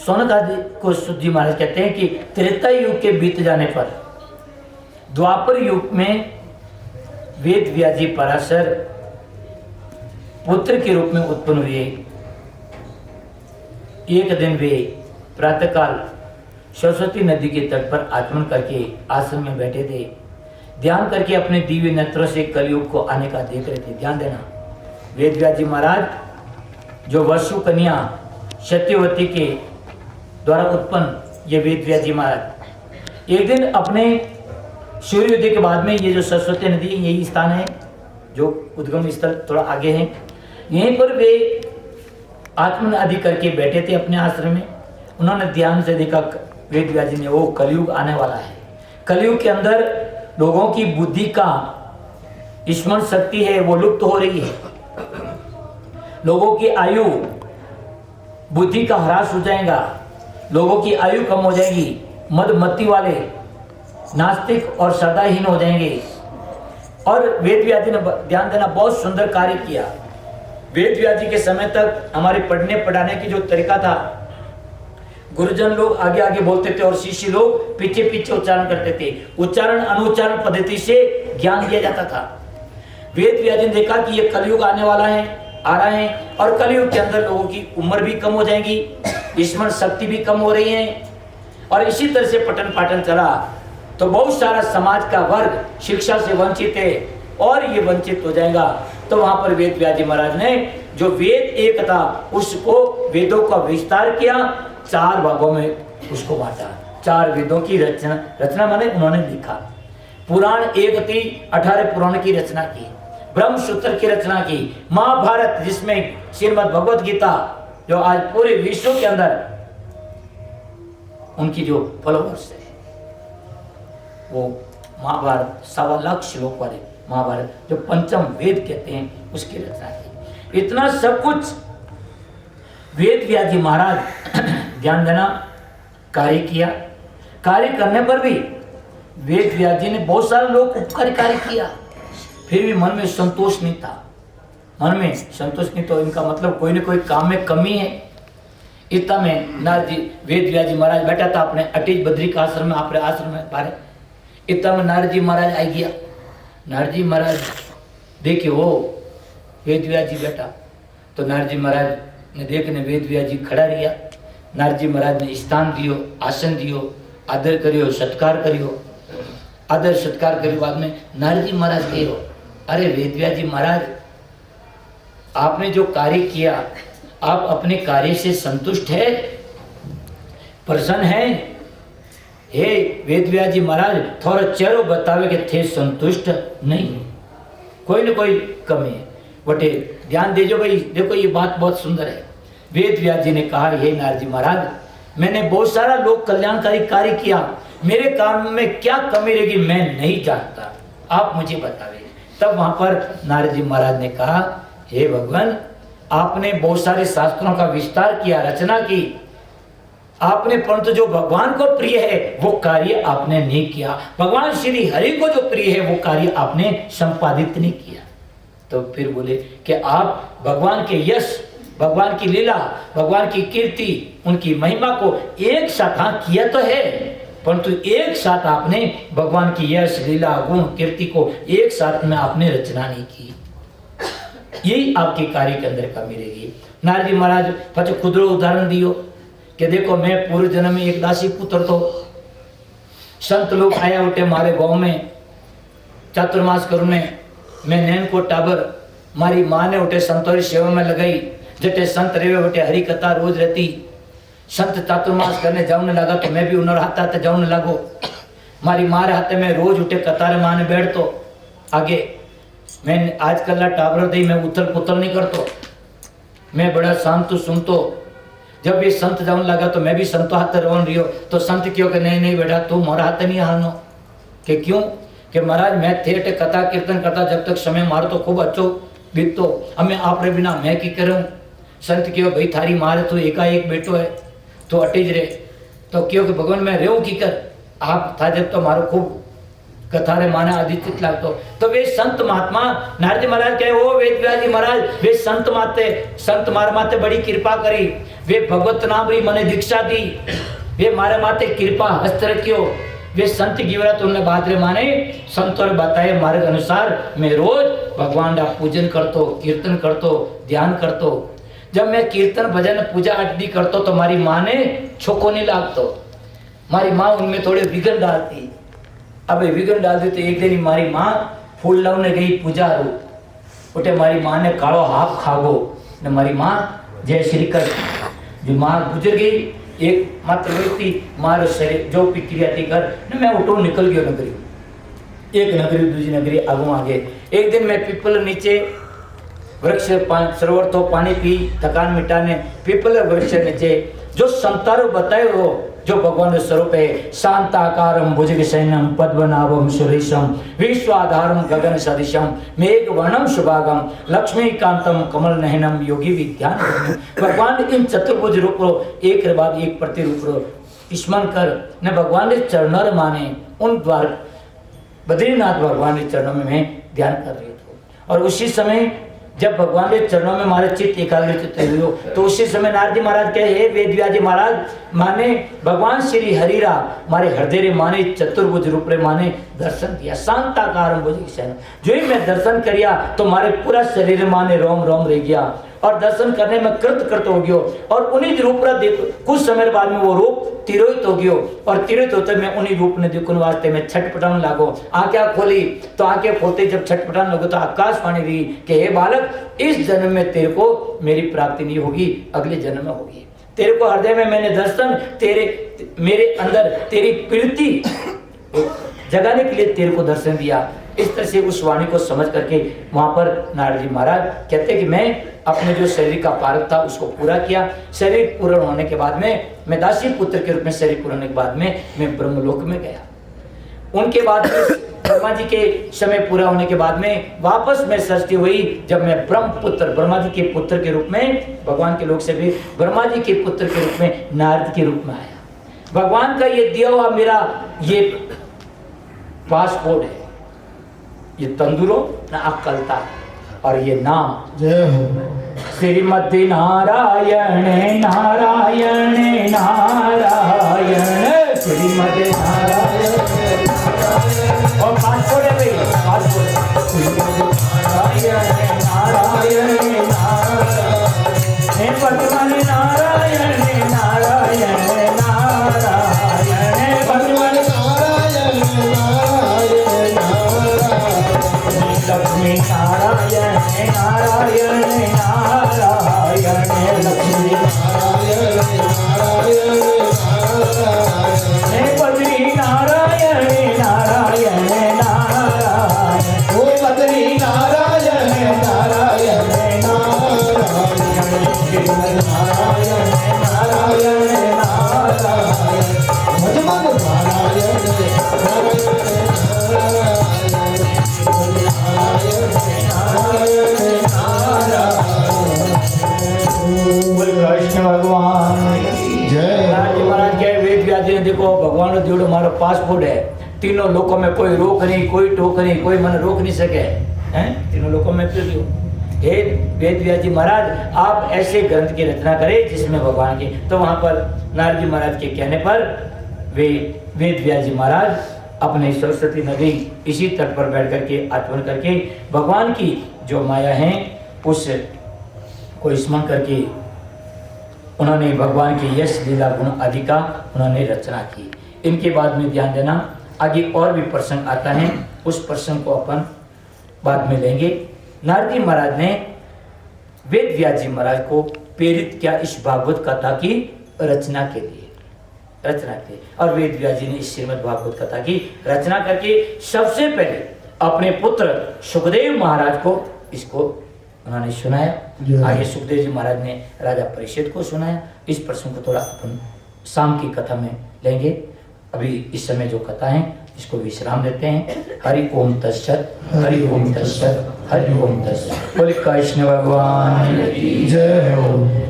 शौनक आदि को सूत जी महाराज कहते हैं कि त्रेता युग के बीत जाने पर द्वापर युग में वेद व्यास जी पराशर पुत्र के रूप में उत्पन्न हुए। एक दिन वे प्रातःकाल सरस्वती नदी के तट पर आचमन करके आश्रम में बैठे थे। ध्यान करके अपने दिव्य नेत्रों से कलयुग को आने का देख रहे थे। ध्यान देना, वेद व्यास जी महाराज जो वसु कन्या सत्यवती के द्वारा उत्पन्न ये वेद व्यास जी महाराज एक दिन अपने सूर्योदय के बाद में, ये जो सरस्वती नदी यही स्थान है जो उद्गम स्थल थोड़ा आगे है, यहीं पर वे आत्मन आदि करके बैठे थे अपने आश्रम में। उन्होंने ध्यान से देखा वेद व्यास जी ने, वो कलयुग आने वाला है। कलयुग के अंदर लोगों की बुद्धि का स्मरण शक्ति है वो लुप्त हो रही है। लोगों की आयु, बुद्धि का ह्रास हो जाएगा, लोगों की आयु कम हो जाएगी, मदमत्ती वाले नास्तिक और श्रद्धाहीन हो जाएंगे। और वेद व्यास जी ने ध्यान देना बहुत सुंदर कार्य किया। वेद व्यास जी के समय तक हमारे पढ़ने पढ़ाने की जो तरीका था, गुरुजन लोग आगे आगे बोलते थे और शिष्य लोग पीछे पीछे उच्चारण करते थे। उच्चारण अनुच्चारण पद्धति से ज्ञान दिया जाता था। वेद व्यास जी ने देखा कि ये कलयुग आने वाला है, आ रहा है, और कलयुग के अंदर लोगों की उम्र भी कम हो जाएगी, स्मरण शक्ति भी कम हो रही है, और इसी तरह से पठन पाठन चला तो बहुत सारा समाज का वर्ग शिक्षा से वंचित है और ये वंचित हो जाएगा। तो वहां पर वेद व्यास जी महाराज ने जो वेद एक था उसको, वेदों का विस्तार किया, 4 भागों में उसको बांटा। 4 वेदों की रचना माने उन्होंने लिखा। पुराण एक थी, 18 पुराण की रचना की, ब्रह्म सूत्र की रचना की, महाभारत जिसमें श्रीमद् भगवत गीता जो आज पूरे विश्व के अंदर उनकी जो फॉलोवर्स है वो महाभारत 1.25 लाख श्लोक वाले महाभारत जो पंचम वेद कहते हैं उसकी रचना की। इतना सब कुछ वेद व्यास जी महाराज ध्यान देना कार्य किया। कार्य करने पर भी वेद व्यास जी ने बहुत सारे लोग उपकारी कार्य किया, फिर भी मन में संतोष नहीं था। मन में संतोष नहीं तो इनका मतलब कोई ना कोई काम में कमी है। इतना में नारद जी, वेद व्यास जी महाराज बैठा था अपने अटीज बद्री का आश्रम में, अपने आश्रम में बारे। इतना में नारद जी महाराज आ गया। नारद जी महाराज देखे वो वेद व्यास जी बैठा, तो नारद जी महाराज ने देखने वेद व्यास जी खड़ा रहा। नारद जी महाराज ने स्थान दियो, आसन दियो, आदर करियो, सत्कार करियो। आदर सत्कार के बाद में नारद जी महाराज कहो, अरे वेद व्यास जी महाराज आपने जो कार्य किया, आप अपने कार्य से संतुष्ट है, प्रसन्न है? हे वेद व्यास जी महाराज थोड़ा चेहरो बतावे कि थे संतुष्ट नहीं, कोई न कोई कमी है। बटे ध्यान दीजिए भाई, देखो ये बात बहुत सुंदर है। वेद व्यास जी ने कहा, हे नारद जी महाराज मैंने बहुत सारा लोक कल्याणकारी कार्य किया, मेरे काम में क्या कमी रहेगी मैं नहीं जानता, आप मुझे बताइए। तब वहां पर नारद जी महाराज ने कहा, हे भगवान आपने बहुत सारे शास्त्रों का विस्तार किया, रचना की आपने, परंतु जो भगवान को प्रिय है वो कार्य आपने नहीं किया। भगवान श्री हरि को जो प्रिय है वो कार्य आपने संपादित नहीं किया। तो फिर बोले कि आप भगवान के यश, भगवान की लीला, भगवान की कीर्ति, उनकी महिमा को एक साथ हाँ किया तो है, परंतु एक साथ आपने भगवान की यश, लीला, गुण, कीर्ति को एक साथ में आपने रचना नहीं की। यही आपके कार्य के अंदर कमी रहेगी। नारद जी महाराज पछ खुद उदाहरण दियो कि देखो मैं पूर्व जन्म में एक दासी पुत्र तो संत लोग आया उठे मारे गांव में चातुर्मास करू में, मैं नैन को टाबर मारी माँ ने उठे संतोरी सेवा में लगाई, जटे संत रेवे उठे हरी कथा रोज रहती, संत चातुर्मास करने जाऊने लगा तो मैं भी उन्होंने हाथ हाथ जाऊने लगो, मारी मारे हाथे में रोज उठे कतार माने बैठ तो आगे मैं आजकल टाबर दी मैं उथल पुथल नहीं करतो, मैं बड़ा शांत सुनतो। जब ये संत जाऊन लगा तो मैं भी संतो हाथ रोन रही हो, तो संत क्यों कि नहीं नहीं बेटा तू मोरा हाथ नहीं हारनो, कि क्यों कि महाराज मैं थे कथा कीर्तन करता जब तक समय मारो तो खूब अच्छो बीततो, हमें आप रे बिना मैं की करूँ। संत क्यों भाई थारी मारे तो एकाएक बेटो है तो अटीज रे, तो क्यों कि भगवान मैं रेहूँ की कर, आप था जब तो मारो खूब कथारे माने आदित्य लागतो। तो वे संत महात्मा नारद जी महाराज कहे, ओ वेद व्यास जी महाराज वे संत माते, संत मार माते बड़ी कृपा करी, वे भगवत नाम री मने दीक्षा दी, वे मारे माते कृपा हस्त रखियो, वे संत गिवरा तुमने बात रे माने संतों बताए मार्ग अनुसार मैं रोज भगवान का पूजन करतो, कीर्तन करतो, ध्यान करतो। जब मैं कीर्तन भजन पूजा आदि करतो तो मारी माँ ने छोको नहीं लागतो, मारी माँ उनमें थोड़े विघन डालती। अब विघन डालती तो एक दिन मारी माँ फूल लावने गई पूजा रू, उठे मारी माँ ने कालो हाफ खागो ने मारी माँ जय श्री कर जो माँ गुजर गई। एक मात्र व्यक्ति मारो शरीर जो क्रिया थी कर ने मैं उठो निकल गयो नगरी, एक नगरी दूसरी नगरी आगू आगे। एक दिन मैं पीपल नीचे वृक्ष सरोवर तो पानी पी थकान मिटाने पीपल वृक्ष नीचे जो संतारो बताए हो जो भगवान स्वरूप है, शांताकारम भुजग शयनम पद्मनाभम सुरेशम विश्वाधारम गगन सदृशम मेघ वर्णम शुभागम लक्ष्मीकांतम कमल नयनम योगी विज्ञान। भगवान इन चतुर्भुज रूप एक के बाद एक प्रतिरूप स्मरण कर न भगवान के चरणों माने उन द्वार बद्रीनाथ भगवान के चरणों में मैं ध्यान कर रही थी। और उसी समय जब भगवान के चरणों में हमारे चित्त एकाग्रचित हुए तो उसी समय नारद जी महाराज कहे हे वेद व्यास जी महाराज माने भगवान श्री हरिरा मारे हृदय रे माने चतुर्भुज रूप रे माने दर्शन दिया, शांताकारम भुजग शयनम। जो ही मैं दर्शन करिया तो मारे पूरा शरीर माने रोम रोम रह गया और दर्शन करने में कृत हो गयो। और उन्हीं रूप रा देखो कुछ समय बाद में वो रूप तिरोहित हो गयो और तिरोहित होते मैं उन्हीं रूप ने देखने वास्ते में छटपटाने लागो। आंखें खोली तो आंखें खोलते जब छटपटाने लगो तो आकाशवाणी हुई कि हे बालक इस जन्म में तेरे को मेरी प्राप्ति नहीं होगी, अगले जन्म में होगी। तेरे को हृदय में मैंने दर्शन तेरे मेरे अंदर तेरी प्रीति जगाने के लिए तेरे को दर्शन दिया। इस तरह से उस वाणी को समझ करके वहां पर नारद जी महाराज कहते कि मैं अपने जो शरीर का पारक था उसको पूरा किया। शरीर पूर्ण होने के बाद में मैं दासी पुत्र के रूप में शरीर पूर्ण होने के बाद में मैं ब्रह्मलोक में गया। उनके बाद ब्रह्मा जी के समय पूरा होने के बाद में वापस मैं सृष्टि हुई जब मैं ब्रह्मा जी के पुत्र के रूप में भगवान के लोक से भी ब्रह्मा जी के पुत्र के रूप में नारद के रूप में आया। भगवान का ये दिया हुआ मेरा ये पासपोर्ट है, ये तंदुरो ना अक्कलता और ये नाम जय हो श्रीमती नारायण नारायण नारायण श्रीमती नारायण और पासपोर्ट है भाई पासपोर्ट नारायण नारायण नारायण वर्तमान नारायण नारायण नारायण वर्तमान नारायण नारायण लक्ष्मी नारायण नारायण नारायण लक्ष्मी नारायण नारायण नारायण बद्री नारायण नारायण नारायण ओ बद्री नारायण नारायण नारायण नारायण नारायण नारायण भगवान नारायण भगवान जय। महाराज कहे वेद व्यास जी ने देखो भगवान का जोड़ो हमारा पासपोर्ट है, तीनों लोकों में कोई रोक नहीं, कोई टोक नहीं, कोई मन रोक नहीं सके हैं, तीनों लोकों में फिर हे वेद व्यास जी महाराज आप ऐसे ग्रंथ की रचना करें जिसमें भगवान की। तो वहां पर नारद जी महाराज के कहने पर वे वेद व्यास जी महाराज अपने सरस्वती नदी इसी तट पर बैठ करके आत्मन करके भगवान की जो माया है उस को स्मरण करके उन्होंने भगवान के यश लीला गुण आदि का उन्होंने रचना की। इनके बाद में ध्यान देना आगे और भी प्रसंग आता है, उस प्रसंग को अपन बाद में लेंगे। नारद जी महाराज ने वेद व्यास जी महाराज को प्रेरित किया इस भागवत कथा की रचना के लिए और वेद व्यास जी ने इस श्रीमद् भागवत कथा की रचना करके सबसे पहले अपने पुत्र सुखदेव महाराज को इसको उन्होंने सुनाया। आगे सुखदेव जी महाराज ने राजा परीक्षित को सुनाया। इस प्रसंग को थोड़ा अपन शाम की कथा में लेंगे। अभी इस समय जो कथा है इसको विश्राम देते हैं। हरि ओम तत्सत, हरि ओम तत्सत, हरि ओम तत्सत। बोले कृष्ण भगवान जय हो।